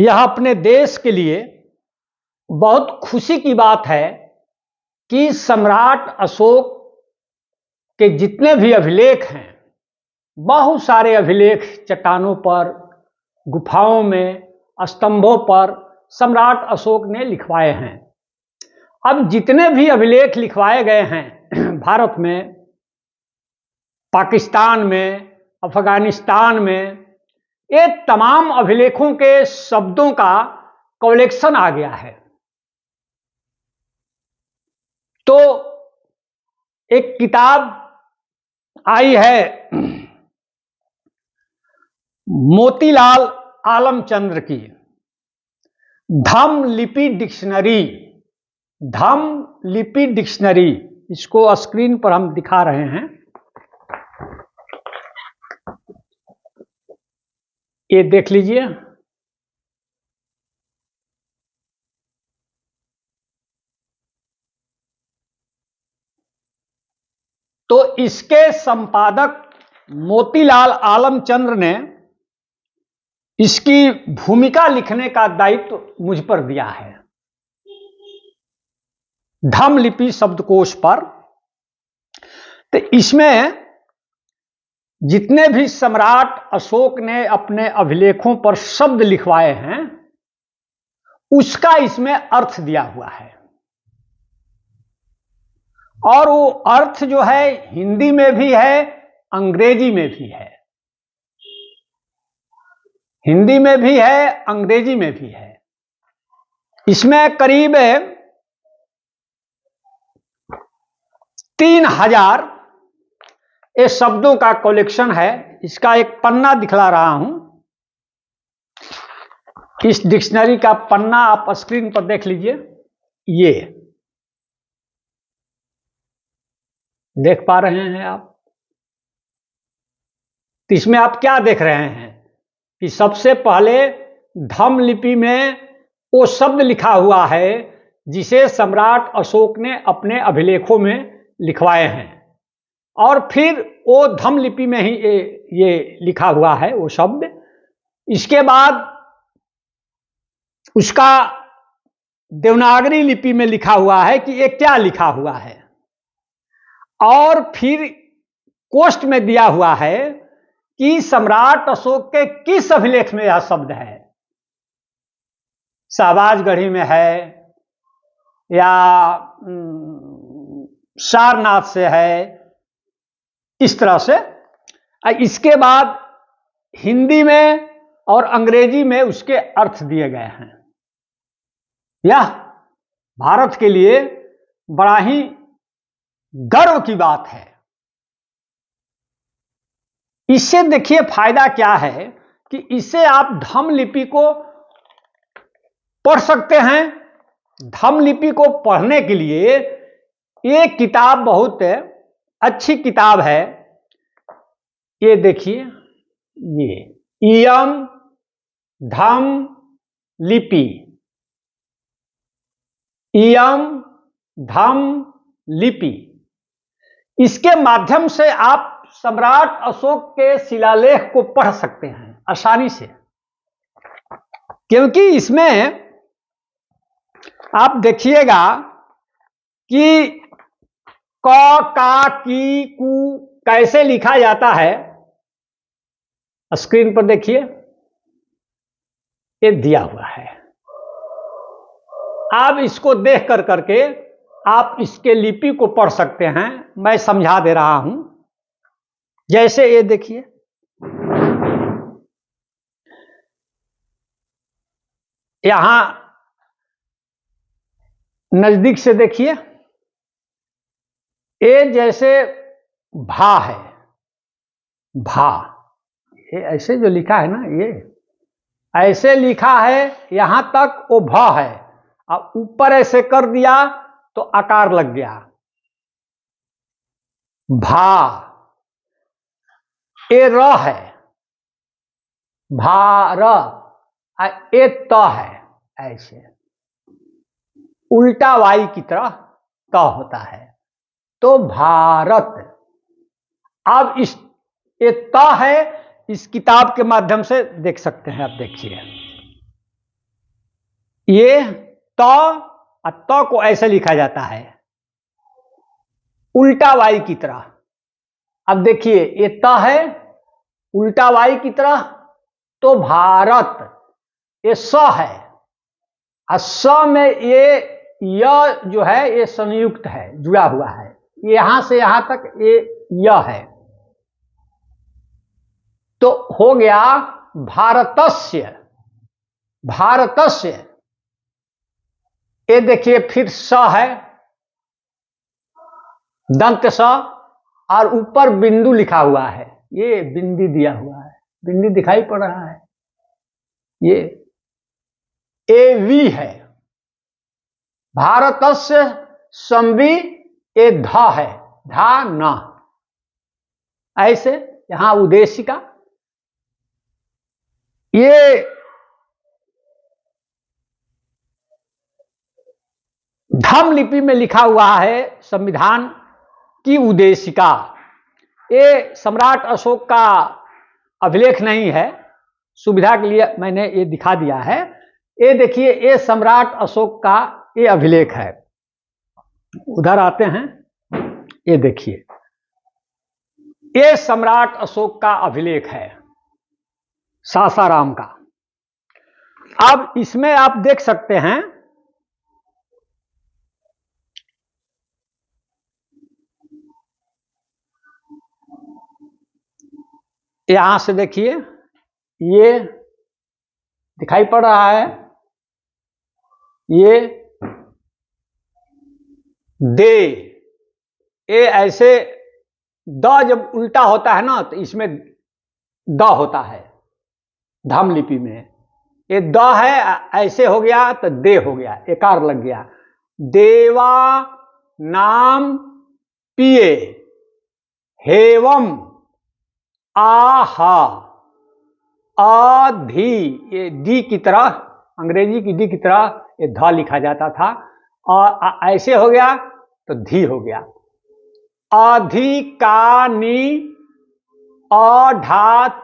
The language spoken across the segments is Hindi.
यह अपने देश के लिए बहुत खुशी की बात है कि सम्राट अशोक के जितने भी अभिलेख हैं, बहुत सारे अभिलेख चट्टानों पर, गुफाओं में, स्तंभों पर सम्राट अशोक ने लिखवाए हैं। अब जितने भी अभिलेख लिखवाए गए हैं भारत में, पाकिस्तान में, अफगानिस्तान में, ये तमाम अभिलेखों के शब्दों का कलेक्शन आ गया है। तो एक किताब आई है मोतीलाल आलमचंद्र की, धम्म लिपि डिक्शनरी। धम्म लिपि डिक्शनरी, इसको स्क्रीन पर हम दिखा रहे हैं। ये देख लीजिए। तो इसके संपादक मोतीलाल आलमचंद्र ने इसकी भूमिका लिखने का दायित्व मुझ पर दिया है, धम्म लिपि शब्दकोश पर। तो इसमें जितने भी सम्राट अशोक ने अपने अभिलेखों पर शब्द लिखवाए हैं, उसका इसमें अर्थ दिया हुआ है। और वो अर्थ जो है हिंदी में भी है, अंग्रेजी में भी है। हिंदी में भी है, अंग्रेजी में भी है। इसमें करीब 3000 ये शब्दों का कलेक्शन है। इसका एक पन्ना दिखला रहा हूं। इस डिक्शनरी का पन्ना आप स्क्रीन पर देख लीजिए। ये देख पा रहे हैं आप? तो इसमें आप क्या देख रहे हैं कि सबसे पहले धम्म लिपि में वो शब्द लिखा हुआ है जिसे सम्राट अशोक ने अपने अभिलेखों में लिखवाए हैं, और फिर वो धम्म लिपि में ही ये लिखा हुआ है वो शब्द। इसके बाद उसका देवनागरी लिपि में लिखा हुआ है कि ये क्या लिखा हुआ है, और फिर कोष्ठ में दिया हुआ है कि सम्राट अशोक के किस अभिलेख में यह शब्द है। शाहबाजगढ़ी में है या सारनाथ से है, इस तरह से। इसके बाद हिंदी में और अंग्रेजी में उसके अर्थ दिए गए हैं। यह भारत के लिए बड़ा ही गर्व की बात है। इससे देखिए फायदा क्या है कि इससे आप धम्म लिपि को पढ़ सकते हैं। धम्म लिपि को पढ़ने के लिए ये किताब बहुत अच्छी किताब है। ये देखिए, ये इयम धम्म लिपि, इयम धम्म लिपि। इसके माध्यम से आप सम्राट अशोक के शिलालेख को पढ़ सकते हैं आसानी से, क्योंकि इसमें आप देखिएगा कि क, का, की, कु कैसे लिखा जाता है। स्क्रीन पर देखिए, ये दिया हुआ है। आप इसको देख कर करके आप इसके लिपि को पढ़ सकते हैं। मैं समझा दे रहा हूं। जैसे ये देखिए, यहां नजदीक से देखिए, ये जैसे भा है, भा, ये ऐसे जो लिखा है ना, ये ऐसे लिखा है, यहां तक वो भा है। अब ऊपर ऐसे कर दिया तो आकार लग गया, भा। ये र है, भार, ये त है, ऐसे उल्टा वाई की तरह त होता है, तो भारत। अब इस ये त है, इस किताब के माध्यम से देख सकते हैं। आप देखिए, ये त और त को ऐसे लिखा जाता है उल्टा वाई की तरह। अब देखिए ये त है उल्टा वाई की तरह, तो भारत, ये स है और स में ये य जो है ये संयुक्त है, जुड़ा हुआ है, यहां से यहां तक ये य है, तो हो गया भारतस्य। भारतस्य, ये देखिए फिर स है, दंत स, और ऊपर बिंदु लिखा हुआ है, ये बिंदी दिया हुआ है, बिंदी दिखाई पड़ रहा है, ये एवी है। भारतस्य संवि, ये ध है, धा न, ऐसे यहां उद्देशिका। ये धम्म लिपि में लिखा हुआ है संविधान की उद्देशिका। ये सम्राट अशोक का अभिलेख नहीं है, सुविधा के लिए मैंने ये दिखा दिया है। ये देखिए ये सम्राट अशोक का ये अभिलेख है। उधर आते हैं, ये देखिए ये सम्राट अशोक का अभिलेख है सासाराम का। अब इसमें आप देख सकते हैं यहां से, देखिए ये दिखाई पड़ रहा है, ये दे, ये ऐसे द जब उल्टा होता है ना तो इसमें द होता है धम्म लिपि में, ये द है ऐसे हो गया तो दे हो गया, एकार लग गया। देवा नाम पिए हेवम आहा, आधी, ये डी की तरह, अंग्रेजी की डी की तरह ये ध लिखा जाता था, और ऐसे हो गया तो धी हो गया। अधिकानी,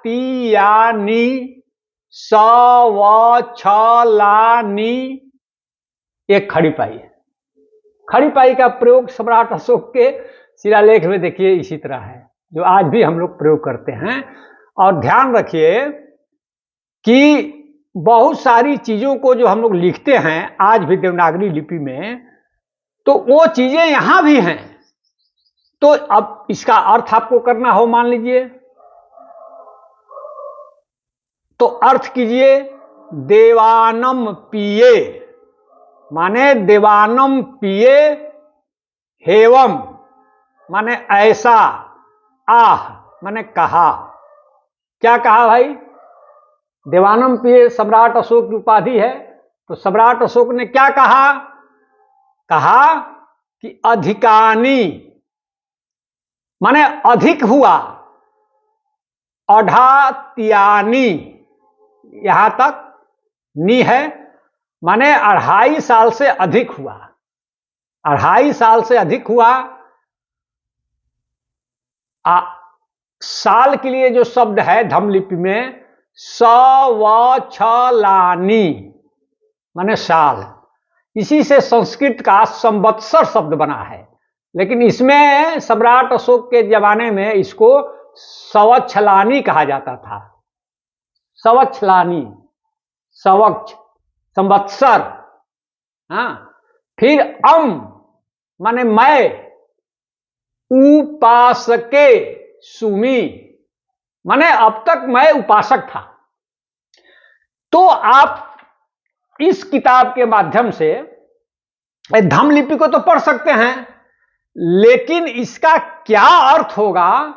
अढातियानी, सवछलानी, एक खड़ी पाई है। खड़ी पाई का प्रयोग सम्राट अशोक के शिलालेख में देखिए इसी तरह है, जो आज भी हम लोग प्रयोग करते हैं। और ध्यान रखिए कि बहुत सारी चीजों को जो हम लोग लिखते हैं आज भी देवनागरी लिपि में, तो वो चीजें यहां भी हैं। तो अब इसका अर्थ आपको करना हो, मान लीजिए, तो अर्थ कीजिए देवानम पिए, माने देवानम पिए, हेवम माने ऐसा, आह माने कहा। क्या कहा भाई? देवानम पिए सम्राट अशोक की उपाधि है, तो सम्राट अशोक ने क्या कहा? कहा कि अधिकानी माने अधिक हुआ, अढातियानी, यहां तक नी है, माने 2.5 साल से अधिक हुआ, 2.5 साल से अधिक हुआ। साल के लिए जो शब्द है धम्म लिपि में सवछलानी माने साल, इसी से संस्कृत का संवत्सर शब्द बना है, लेकिन इसमें सम्राट अशोक के जमाने में इसको सवच्छलानी कहा जाता था। सवच्छलानी, सवक्ष, संवत्सर। हाँ, फिर माने मैं, उपासके सुमी माने अब तक मैं उपासक था। तो आप इस किताब के माध्यम से धम्म लिपि को तो पढ़ सकते हैं, लेकिन इसका क्या अर्थ होगा,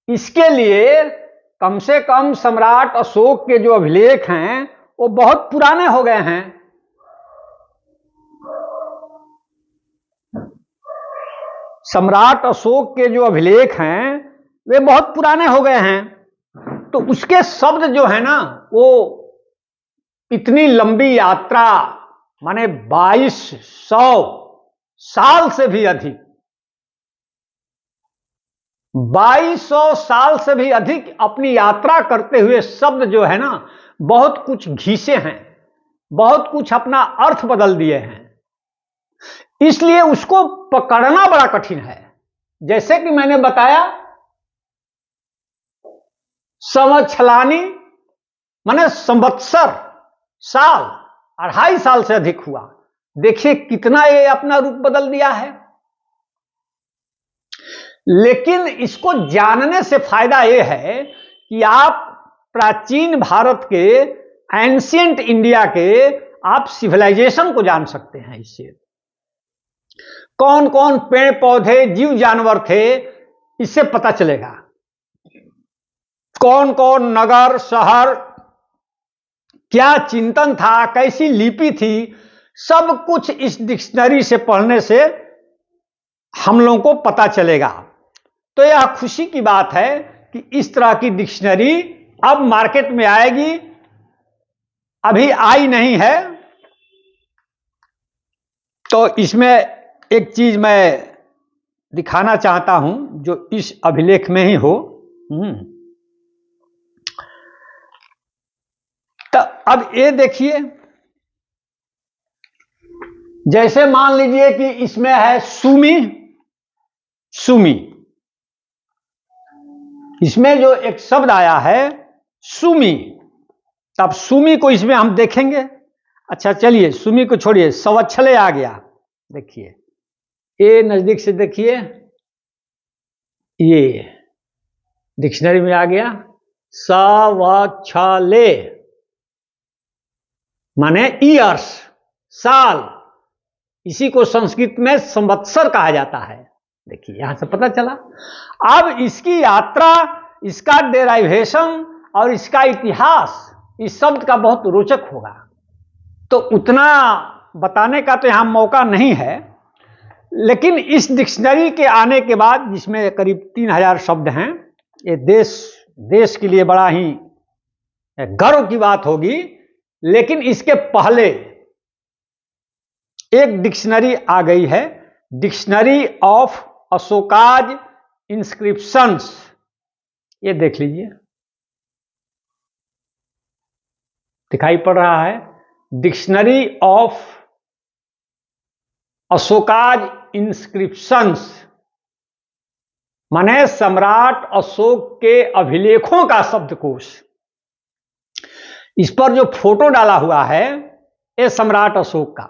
इसके लिए कम से कम सम्राट अशोक के जो अभिलेख हैं वो बहुत पुराने हो गए हैं। सम्राट अशोक के जो अभिलेख हैं वे बहुत पुराने हो गए हैं, तो उसके शब्द जो है ना वो इतनी लंबी यात्रा, माने 2200 साल से भी अधिक, 2200 साल से भी अधिक अपनी यात्रा करते हुए शब्द जो है ना बहुत कुछ घिसे हैं, बहुत कुछ अपना अर्थ बदल दिए हैं, इसलिए उसको पकड़ना बड़ा कठिन है। जैसे कि मैंने बताया, संवत्सलानी माने संवत्सर, साल, 2.5 साल से अधिक हुआ। देखिए कितना ये अपना रूप बदल दिया है। लेकिन इसको जानने से फायदा यह है कि आप प्राचीन भारत के, एंशिएंट इंडिया के आप सिविलाइजेशन को जान सकते हैं। इससे कौन कौन पेड़ पौधे जीव जानवर थे इससे पता चलेगा। कौन कौन नगर शहर, क्या चिंतन था, कैसी लिपि थी, सब कुछ इस डिक्शनरी से पढ़ने से हम लोगों को पता चलेगा। तो यह खुशी की बात है कि इस तरह की डिक्शनरी अब मार्केट में आएगी, अभी आई नहीं है। तो इसमें एक चीज मैं दिखाना चाहता हूं जो इस अभिलेख में ही हो। तो अब ये देखिए, जैसे मान लीजिए कि इसमें है सुमी, सुमी, इसमें जो एक शब्द आया है सुमी, तब सुमी को इसमें हम देखेंगे। अच्छा चलिए सुमी को छोड़िए, संवत्सले आ गया। देखिए ये नजदीक से देखिए, ये डिक्शनरी में आ गया संवत्सले माने ईयर्स, साल। इसी को संस्कृत में संवत्सर कहा जाता है। देखिए यहां से पता चला। अब इसकी यात्रा, इसका डेराइवेशन और इसका इतिहास इस शब्द का बहुत रोचक होगा। तो उतना बताने का तो यहां मौका नहीं है, लेकिन इस डिक्शनरी के आने के बाद, जिसमें करीब 3000 शब्द हैं, ये देश के लिए बड़ा ही गर्व की बात होगी। लेकिन इसके पहले एक डिक्शनरी आ गई है, डिक्शनरी ऑफ अशोकाज इंस्क्रिप्शंस। ये देख लीजिए, दिखाई पड़ रहा है, डिक्शनरी ऑफ अशोकाज इंस्क्रिप्शंस माने सम्राट अशोक के अभिलेखों का शब्दकोश। इस पर जो फोटो डाला हुआ है ये सम्राट अशोक का।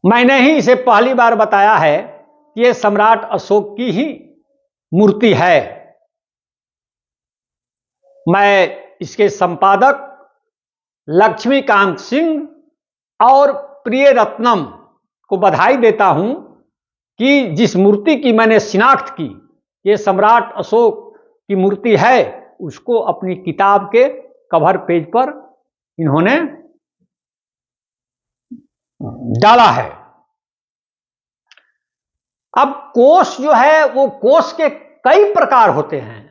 मैंने ही इसे पहली बार बताया है कि यह सम्राट अशोक की ही मूर्ति है। मैं इसके संपादक लक्ष्मीकांत सिंह और प्रिय रत्नम को बधाई देता हूं कि जिस मूर्ति की मैंने शिनाख्त की, ये सम्राट अशोक की मूर्ति है, उसको अपनी किताब के कवर पेज पर इन्होंने डाला है। अब कोष जो है वो कोष के कई प्रकार होते हैं।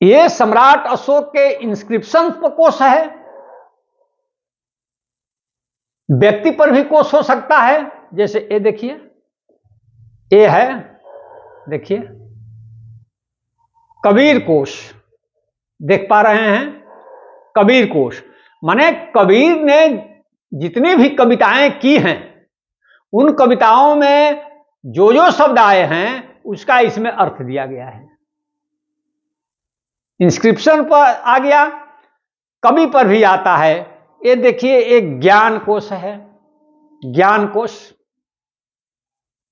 ये सम्राट अशोक के इंस्क्रिप्शन पर कोष है, व्यक्ति पर भी कोष हो सकता है। जैसे ये देखिए, ये है, देखिए कबीर कोष, देख पा रहे हैं, कबीर कोष माने कबीर ने जितनी भी कविताएं की हैं, उन कविताओं में जो जो शब्द आए हैं उसका इसमें अर्थ दिया गया है। इंस्क्रिप्शन पर आ गया, कवि पर भी आता है। ये देखिए एक ज्ञान कोश है, ज्ञान कोश।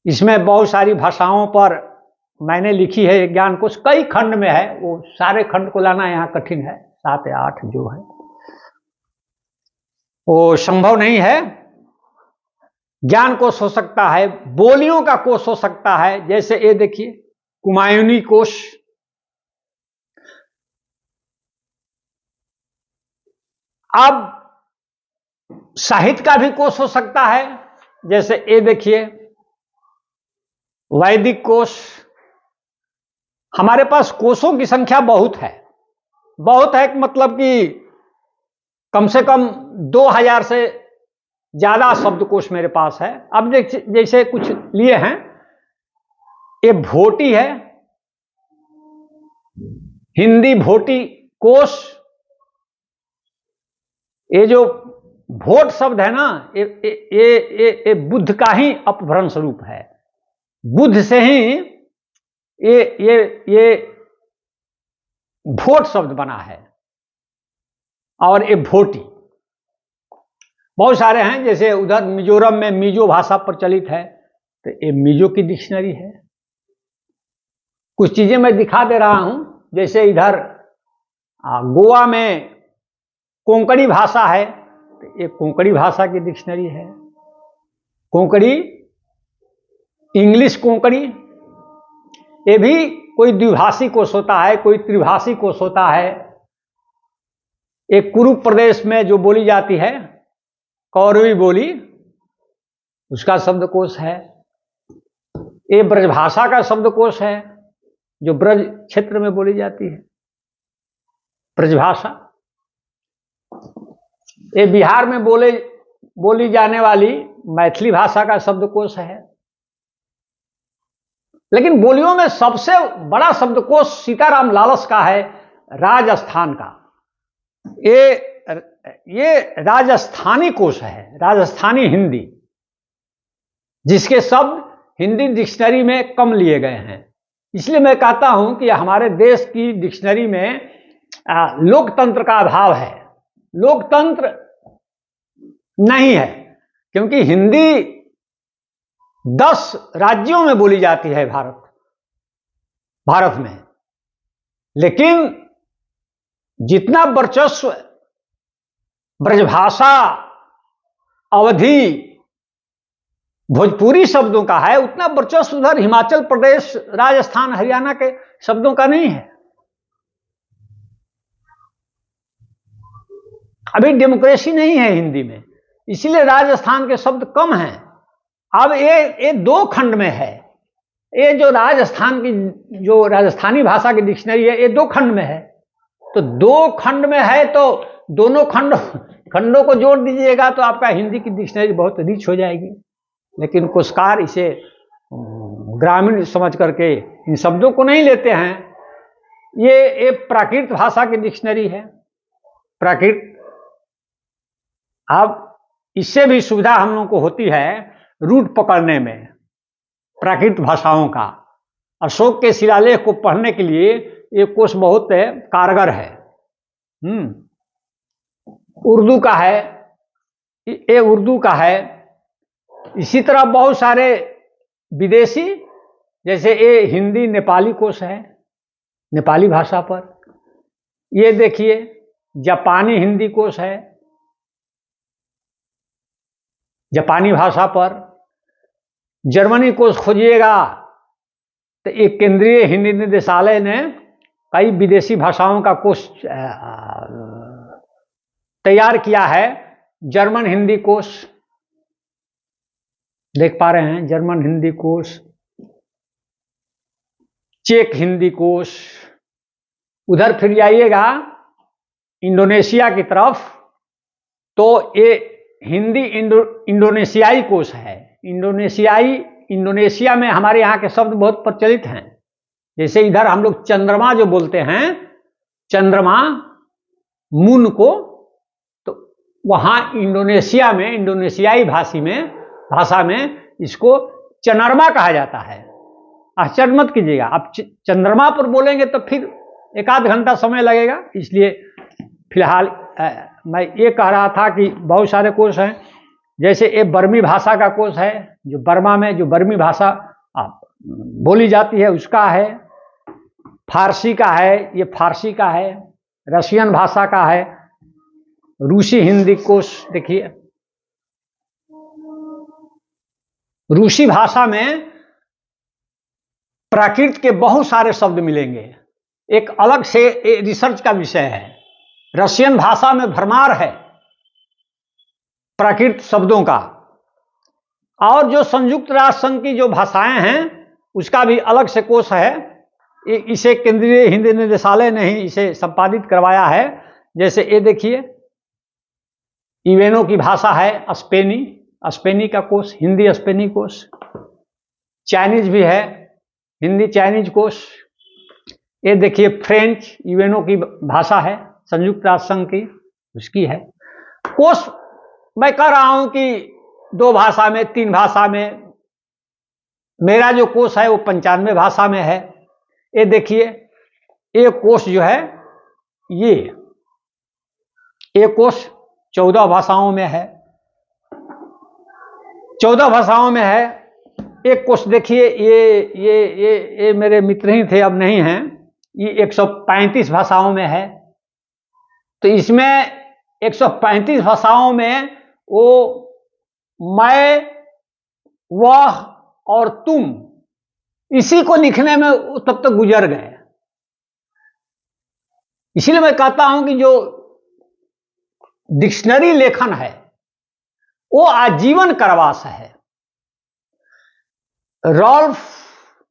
इसमें बहुत सारी भाषाओं पर मैंने लिखी है। ज्ञान कोश कई खंड में है, वो सारे खंड को लाना यहाँ कठिन है, 7 या 8 जो है वो संभव नहीं है। ज्ञान कोश हो सकता है, बोलियों का कोश हो सकता है। जैसे ये देखिए कुमायूनी कोश, अब साहित्य का भी कोश हो सकता है। जैसे ये देखिए वैदिक कोश। हमारे पास कोशों की संख्या बहुत है, बहुत है, मतलब कि कम से कम 2000 से ज्यादा शब्दकोश मेरे पास है। अब जैसे कुछ लिए हैं, ये भोटी है, हिंदी भोटी कोश, ये जो वोट शब्द है ना, ये बुद्ध का ही अपभ्रंश रूप है। बुद्ध से ही ये वोट शब्द बना है। और ये भोटी बहुत सारे हैं, जैसे उधर मिजोरम में मिजो भाषा प्रचलित है, तो ये मिजो की डिक्शनरी है। कुछ चीजें मैं दिखा दे रहा हूं, जैसे इधर गोवा में कोंकणी भाषा है, तो ये कोंकणी भाषा की डिक्शनरी है। कोंकणी, इंग्लिश कोंकणी, ये भी कोई द्विभाषी कोश होता है, कोई त्रिभाषी कोश होता है। एक कुरु प्रदेश में जो बोली जाती है कौरवी बोली, उसका शब्दकोश है। ये ब्रजभाषा का शब्दकोश है, जो ब्रज क्षेत्र में बोली जाती है, ब्रजभाषा। ये बिहार में बोली जाने वाली मैथिली भाषा का शब्दकोश है। लेकिन बोलियों में सबसे बड़ा शब्दकोश सीताराम लालस का है, राजस्थान का। ये राजस्थानी कोश है, राजस्थानी हिंदी, जिसके शब्द हिंदी डिक्शनरी में कम लिए गए हैं। इसलिए मैं कहता हूं कि हमारे देश की डिक्शनरी में लोकतंत्र का अभाव है, लोकतंत्र नहीं है, क्योंकि हिंदी 10 राज्यों में बोली जाती है भारत में। लेकिन जितना वर्चस्व ब्रजभाषा, अवधी, भोजपुरी शब्दों का है, उतना वर्चस्व उधर हिमाचल प्रदेश, राजस्थान, हरियाणा के शब्दों का नहीं है। अभी डेमोक्रेसी नहीं है हिंदी में, इसीलिए राजस्थान के शब्द कम हैं। अब ये 2 खंड में है। ये जो राजस्थान की, जो राजस्थानी भाषा की डिक्शनरी है, ये 2 खंड में है। तो 2 खंड में है, तो दोनों खंडों को जोड़ दीजिएगा तो आपका हिंदी की डिक्शनरी बहुत रिच हो जाएगी। लेकिन कोशकार इसे ग्रामीण समझ करके इन शब्दों को नहीं लेते हैं। ये प्राकृत भाषा की डिक्शनरी है, प्राकृत। अब इससे भी सुविधा हम लोगों को होती है रूट पकड़ने में प्राकृत भाषाओं का। अशोक के शिलालेख को पढ़ने के लिए ये कोश बहुत कारगर है। उर्दू का है, ये उर्दू का है। इसी तरह बहुत सारे विदेशी, जैसे ये हिंदी नेपाली कोश है, नेपाली भाषा पर। ये देखिए जापानी हिंदी कोश है, जापानी भाषा पर। जर्मनी कोश खोजिएगा तो एक केंद्रीय हिंदी निदेशालय ने कई विदेशी भाषाओं का कोश तैयार किया है। जर्मन हिंदी कोश देख पा रहे हैं, जर्मन हिंदी कोश, चेक हिंदी कोश। उधर फिर जाइएगा इंडोनेशिया की तरफ, तो ये हिंदी इंडोनेशियाई कोश है। इंडोनेशिया में हमारे यहाँ के शब्द बहुत प्रचलित हैं। जैसे इधर हम लोग चंद्रमा जो बोलते हैं, चंद्रमा, मून को, तो वहां इंडोनेशिया में, इंडोनेशियाई भाषा में इसको चनरमा कहा जाता है। आश्चर्य मत कीजिएगा, आप चंद्रमा पर बोलेंगे तो फिर 1 आध घंटा समय लगेगा। इसलिए फिलहाल मैं ये कह रहा था कि बहुत सारे कोश हैं। जैसे ये बर्मी भाषा का कोश है, जो बर्मा में जो बर्मी भाषा बोली जाती है उसका है। फारसी का है, ये फारसी का है। रशियन भाषा का है। रूसी हिंदी कोश देखिए, रूसी भाषा में प्राकृत के बहुत सारे शब्द मिलेंगे, एक अलग से रिसर्च का विषय है। रशियन भाषा में भरमार है प्राकृत शब्दों का। और जो संयुक्त राष्ट्र संघ की जो भाषाएं हैं उसका भी अलग से कोश है। इसे केंद्रीय हिंदी निदेशालय ने ही इसे संपादित करवाया है। जैसे ये देखिए, यूएनओ की भाषा है स्पेनी का कोश, हिंदी स्पेनी कोश। चाइनीज भी है, हिंदी चाइनीज कोश। ये देखिए फ्रेंच, यूएनओ की भाषा है, संयुक्त राष्ट्र संघ की, उसकी है। कोश मैं कह रहा हूं कि 2 भाषा में, 3 भाषा में। मेरा जो कोश है वो 95 भाषा में है। ये देखिए, ये कोश जो है, ये कोश 14 भाषाओं में है। 14 भाषाओं में है। एक कोश देखिए, ये मेरे मित्र ही थे, अब नहीं हैं। ये 135 भाषाओं में है। तो इसमें 135 भाषाओं में वो मैं, वह और तुम, इसी को लिखने में तब तक गुजर गए। इसीलिए मैं कहता हूं कि जो डिक्शनरी लेखन है वो आजीवन कारावास है। रॉल्फ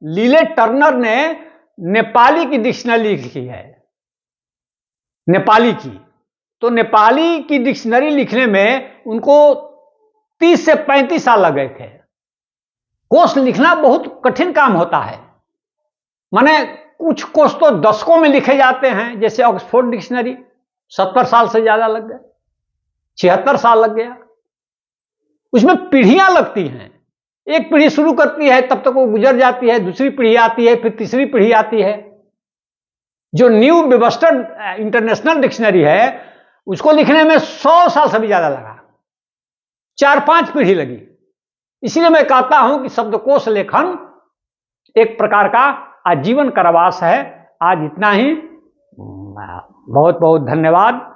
लीले टर्नर ने नेपाली की डिक्शनरी लिखी है, नेपाली की। तो नेपाली की डिक्शनरी लिखने में उनको 30 से 35 साल लग गए थे। कोश लिखना बहुत कठिन काम होता है। माने कुछ कोश तो दशकों में लिखे जाते हैं, जैसे ऑक्सफोर्ड डिक्शनरी 70 साल से ज्यादा लग गए, 76 साल लग गया। उसमें पीढ़ियां लगती हैं। एक पीढ़ी शुरू करती है, तब तक वो गुजर जाती है, दूसरी पीढ़ी आती है, फिर तीसरी पीढ़ी आती है। जो न्यू वेबस्टर इंटरनेशनल डिक्शनरी है उसको लिखने में 100 साल से भी ज्यादा लगा, 4-5 पीढ़ी लगी। इसलिए मैं कहता हूं कि शब्दकोश लेखन एक प्रकार का आजीवन कारावास है। आज इतना ही। बहुत बहुत धन्यवाद।